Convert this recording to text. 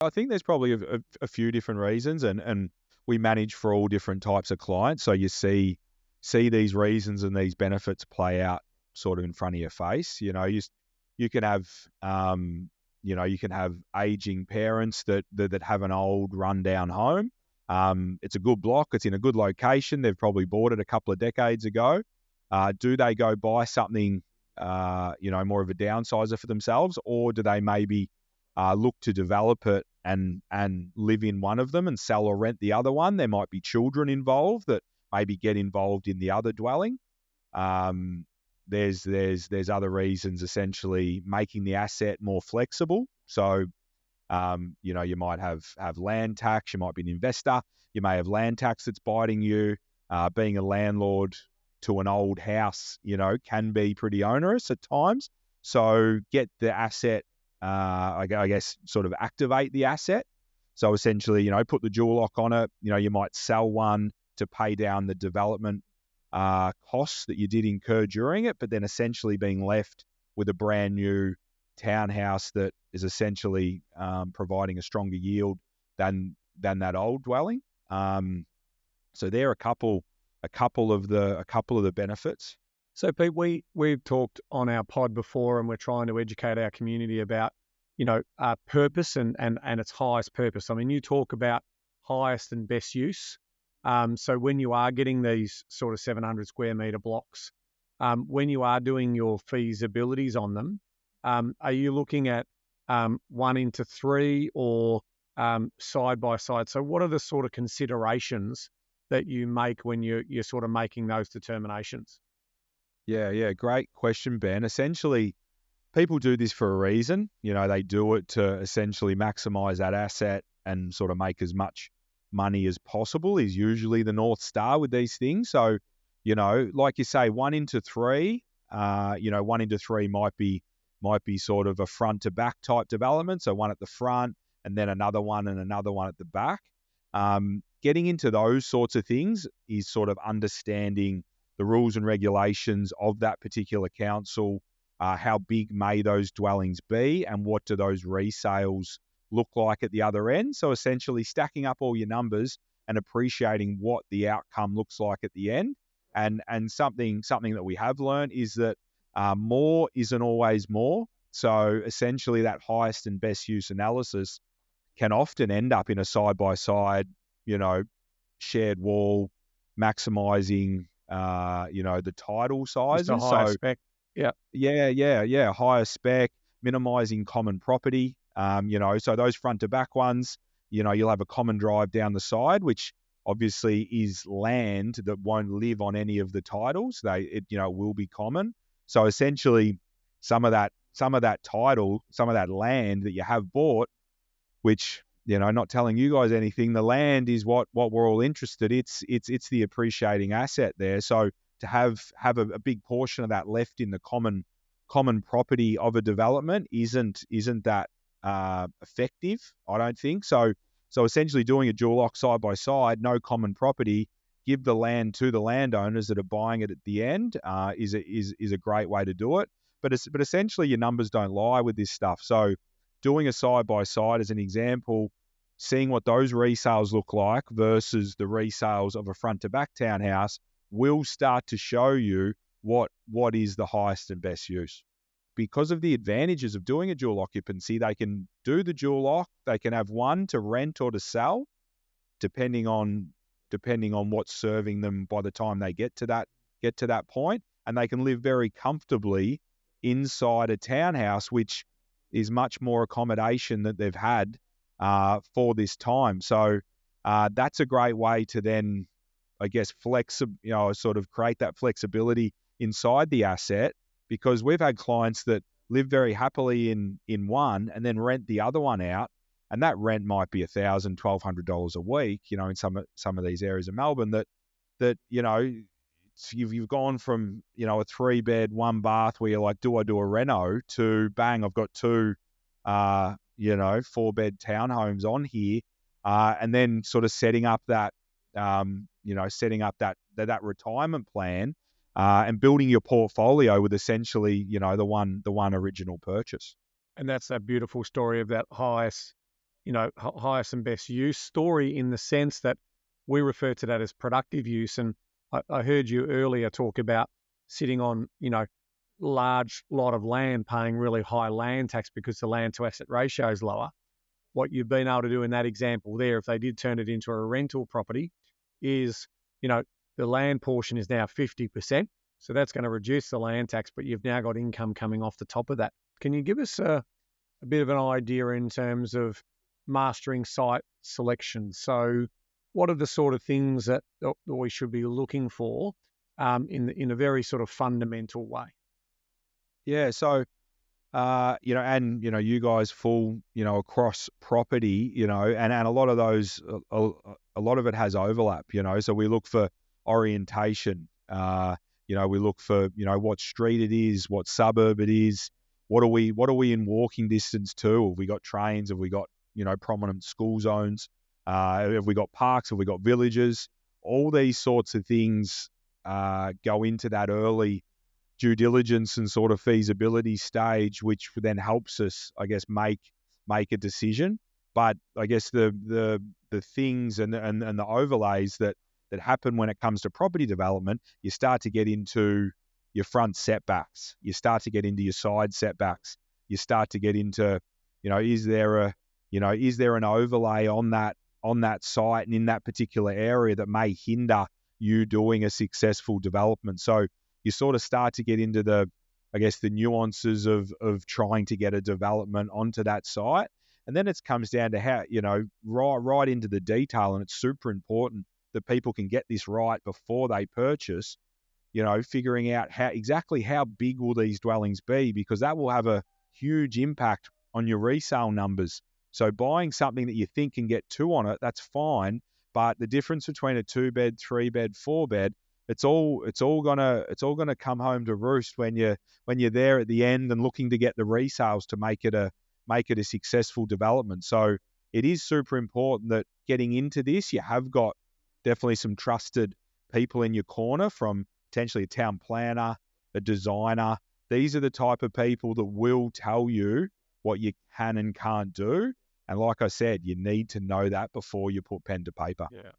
I think there's probably a few different reasons, and we manage for all different types of clients. So you see these reasons and these benefits play out sort of in front of your face. You can have you can have aging parents that have an old rundown home. It's a good block. It's in a good location. They've probably bought it a couple of decades ago. Do they go buy something, more of a downsizer for themselves, or do they maybe look to develop it and live in one of them and sell or rent the other one? There might be children involved that maybe get involved in the other dwelling. There's other reasons, essentially making the asset more flexible. So you might have land tax. You might be an investor. You may have land tax that's biting you. Being a landlord to an old house, can be pretty onerous at times. So get the asset, I guess, sort of activate the asset. So essentially, put the dual lock on it. You might sell one to pay down the development costs that you did incur during it, but then essentially being left with a brand new townhouse that is essentially providing a stronger yield than that old dwelling. So there are a couple of the benefits. So Pete, we've talked on our pod before, and we're trying to educate our community about purpose and its highest purpose. I mean, you talk about highest and best use. So when you are getting these sort of 700 square meter blocks, when you are doing your feasibilities on them, are you looking at 1:3 or side by side? So what are the sort of considerations that you make when you're sort of making those determinations? Yeah, great question, Ben. Essentially, people do this for a reason. They do it to essentially maximize that asset and sort of make as much money as possible is usually the North Star with these things. So, like you say, 1:3, 1:3 might be sort of a front to back type development. So one at the front and then another one and another one at the back. Getting into those sorts of things is sort of understanding the rules and regulations of that particular council. How big may those dwellings be, and what do those resales look like at the other end? So essentially stacking up all your numbers and appreciating what the outcome looks like at the end. And something that we have learned is that more isn't always more. So essentially that highest and best use analysis can often end up in a side-by-side, shared wall, maximizing, the title sizes. Just a higher spec. Yeah. Yeah. Higher spec, minimizing common property. So those front to back ones, you'll have a common drive down the side, which obviously is land that won't live on any of the titles. It will be common. So essentially some of that title, some of that land that you have bought, which, not telling you guys anything, the land is what we're all interested. It's the appreciating asset there. So to have a big portion of that left in the common property of a development isn't that effective, I don't think. So essentially doing a dual lock side by side, no common property, give the land to the landowners that are buying it at the end is a great way to do it. But essentially your numbers don't lie with this stuff. So doing a side by side as an example, seeing what those resales look like versus the resales of a front to back townhouse will start to show you what is the highest and best use. Because of the advantages of doing a dual occupancy, they can do the dual lock, they can have one to rent or to sell, depending on what's serving them by the time they get to that point, and they can live very comfortably inside a townhouse, which is much more accommodation that they've had for this time. So that's a great way to then, I guess, sort of create that flexibility inside the asset, because we've had clients that live very happily in one and then rent the other one out, and that rent might be $1,000, $1,200 a week, in some of these areas of Melbourne that you've gone from, a 3-bed, 1-bath where you're like, do I do a reno, to bang, I've got 2, 4-bed townhomes on here, and then sort of setting up that retirement plan, and building your portfolio with essentially, the one original purchase. And that's that beautiful story of that highest highest and best use story, in the sense that we refer to that as productive use. And I heard you earlier talk about sitting on, large lot of land, paying really high land tax because the land to asset ratio is lower. What you've been able to do in that example there, if they did turn it into a rental property, is, the land portion is now 50%. So that's going to reduce the land tax, but you've now got income coming off the top of that. Can you give us a bit of an idea in terms of mastering site selection? So what are the sort of things that we should be looking for in a very sort of fundamental way? Yeah. So, you guys fall, across property, and a lot of those, a lot of it has overlap, so we look for orientation, we look for, what street it is, what suburb it is, what are we in walking distance to? Have we got trains? Have we got, prominent school zones? Have we got parks? Have we got villages? All these sorts of things go into that early due diligence and sort of feasibility stage, which then helps us, I guess, make a decision. But I guess the things and the overlays that happen when it comes to property development, you start to get into your front setbacks, you start to get into your side setbacks, you start to get into, is there an overlay on that site and in that particular area that may hinder you doing a successful development. So you sort of start to get into the nuances of trying to get a development onto that site. And then it comes down to how, right into the detail. And it's super important that people can get this right before they purchase, figuring out exactly how big will these dwellings be, because that will have a huge impact on your resale numbers. So buying something that you think can get 2 on it, that's fine. But the difference between a 2-bed, 3-bed, 4-bed, it's all gonna come home to roost when you're there at the end and looking to get the resales to make it a successful development. So it is super important that getting into this, you have got definitely some trusted people in your corner, from potentially a town planner, a designer. These are the type of people that will tell you what you can and can't do. And like I said, you need to know that before you put pen to paper. Yeah.